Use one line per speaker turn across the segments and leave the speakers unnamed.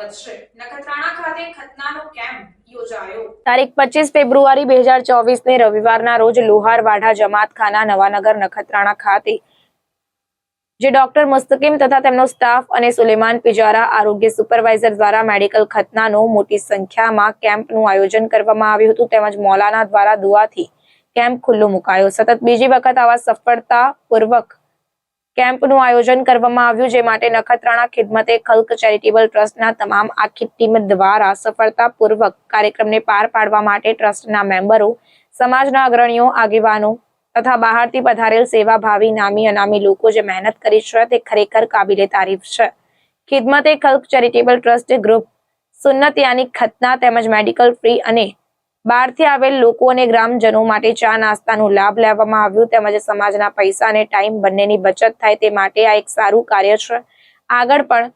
સ્વાગત છે। નખત્રાણા ખાતે ખતનાનો કેમ્પ યોજાયો।
તારીખ 25 ફેબ્રુઆરી 2024 ને રવિવારના રોજ લુહાર વાઢા જમાતખાના નવાનગર નખત્રાણા ખાતે જે ડોક્ટર મુસ્તકીમ તથા તેમનો સ્ટાફ અને સુલેમાન પિજારા આરોગ્ય સુપરવાઇઝર દ્વારા મેડિકલ ખતનાનો મોટી સંખ્યામાં કેમ્પનું આયોજન કરવામાં આવ્યું હતું તેમજ મૌલાના દ્વારા દુઆથી કેમ્પ ખુલ્લો મુકાયો। સતત બીજી વખત આવા સફળતાપૂર્વક કેમ્પનું આયોજન કરવામાં આવ્યું જે માટે નખત્રાણા ખિદમતે ખલ્ક ચેરિટેબલ ટ્રસ્ટના તમામ આખી ટીમ દ્વારા સફળતાપૂર્વક કાર્યક્રમને પાર પાડવા માટે ટ્રસ્ટના મેમ્બરો, સમાજના અગ્રણીઓ, આગેવાનો તથા બહારથી પધારેલ સેવાભાવી નામી અનામી લોકો જે મહેનત કરી છે તે ખરેખર કાબિલે તારીફ છે। ખિદમતે ખલ્ક ચેરિટેબલ ટ્રસ્ટ ગ્રુપ સુન્નત યાની ખતના તેમજ મેડિકલ ફ્રી અને બહારથી આવેલ લોકો અને ગ્રામજનો માટે ચા નાસ્તાનો લાભ લેવામાં આવ્યું તેમજ સમાજના પૈસા અને ટાઈમ બંનેની બચત થાય તે માટે આ એક સારું કાર્ય છે। આગળ પણ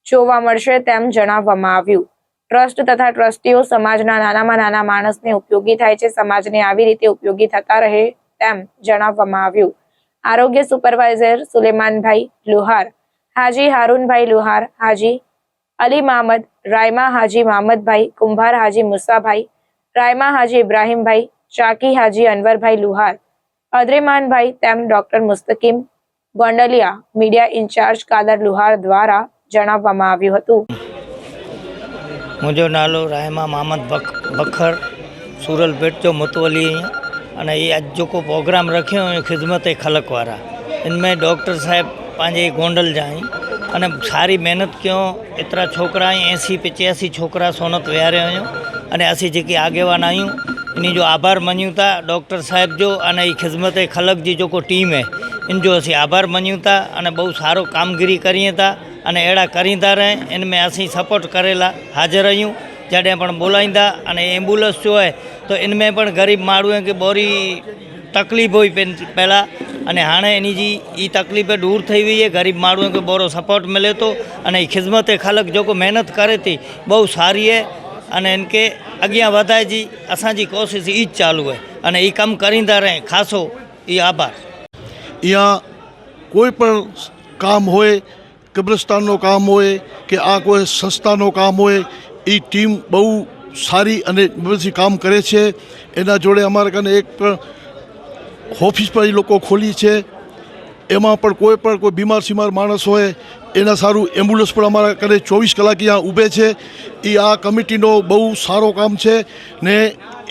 જોવા મળશે તેમ જણાવવામાં આવ્યું। ટ્રસ્ટ તથા ટ્રસ્ટીઓ સમાજના નાનામાં નાના માણસને ઉપયોગી થાય છે, સમાજને આવી રીતે ઉપયોગી થતા રહે તેમ જણાવવામાં આવ્યું। આરોગ્ય સુપરવાઇઝર સુલેમાનભાઈ લુહાર, હાજી હારૂનભાઈ લુહાર, હાજી અલી મહમદ, રાયમા હાજી મહમદભાઈ, કુંભાર હાજી મુસાભાઈ, રાયમા હાજી ઇબ્રાહીમભાઈ, ચાકી હાજી અનવરભાઈ લુહાર, અદ્રેમાનભાઈ તેમ doctor Mustakim Gondaliya media incharge Kadar Luhar દ્વારા જણાવવામાં આવ્યું હતું।
मुंहिंजो नालो रायमा मोहम्मद बखर सूरलपेट जो मुतवली अने ये अज जो को प्रोग्राम रखियो खिदमत खलक वारा इनमें डॉक्टर साहब पंहिंजे गोंडल जा अने सारी मेहनत कयो। एतरा छोकरा 80-85 छोकरा सोनत विहारे हुयूं अने असीं जेके आगेवान आहियूं इन जो आभार मञूं था डॉक्टर साहब जो अने ई खिदमत खलक जी जो को टीम है इन जो असीं आभार मञूं था अने बहुत सारो कामगिरी करीए था अने अड़ा करींदा रहे। इनमें असीं सपोर्ट करेला हाज़र आहियूं जॾहिं पण बोलाईंदा अने एम्बुलंस जो है तो इनमें पण गरीब माण्हू खे बोरी तकलीफ़ हुई पहला अने हाणे इनी जी ई तकलीफ़ दूर थी हुई है। गरीब माण्हू खे बोरो सपोर्ट मिले तो अने खिदमत खलक जो को मेहनत करे थी बहुत सारी है अने इनके अॻियां वधाए जी असांजी कोशिश ई चालू है अने ई कम करींदा रहे। खासो ई आभार।
यहाँ कोई पण काम होए, कब्रिस्तानનો કામ હોય કે આ કોઈ સંસ્થાનો કામ હોય એ ટીમ બહુ સારી અને બધી કામ કરે છે। એના જોડે અમારા કને એક પણ ઓફિસ પણ એ લોકો ખોલી છે, એમાં પણ કોઈ બીમાર સીમાર માણસ હોય એના સારું એમ્બ્યુલન્સ પણ અમારા કને 24 કલાક यहाँ ઊભે છે। એ આ કમિટીનો બહુ સારો કામ છે ને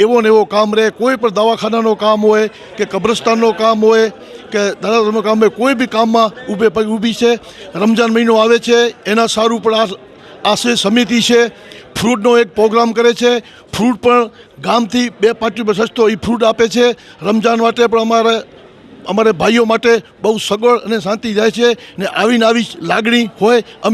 એવો ને એવો કામ રહે। કોઈ પણ દવાખાનાનો કામ હોય કે કબ્રસ્તાનનો કામ હોય કે ધર્મનું કામ હોય કોઈ બી કામમાં ઊભી છે। રમજાન મહિનો આવે છે એના સારું પણ આશ્રય સમિતિ છે ફ્રૂટનો એક પ્રોગ્રામ કરે છે। ફ્રૂટ પણ ગામથી 2 પાટી સસ્તો એ ફ્રૂટ આપે છે। રમજાન માટે પણ અમારે ભાઈઓ માટે બહુ સગવડ અને શાંતિ જાય છે ને આવી લાગણી હોય।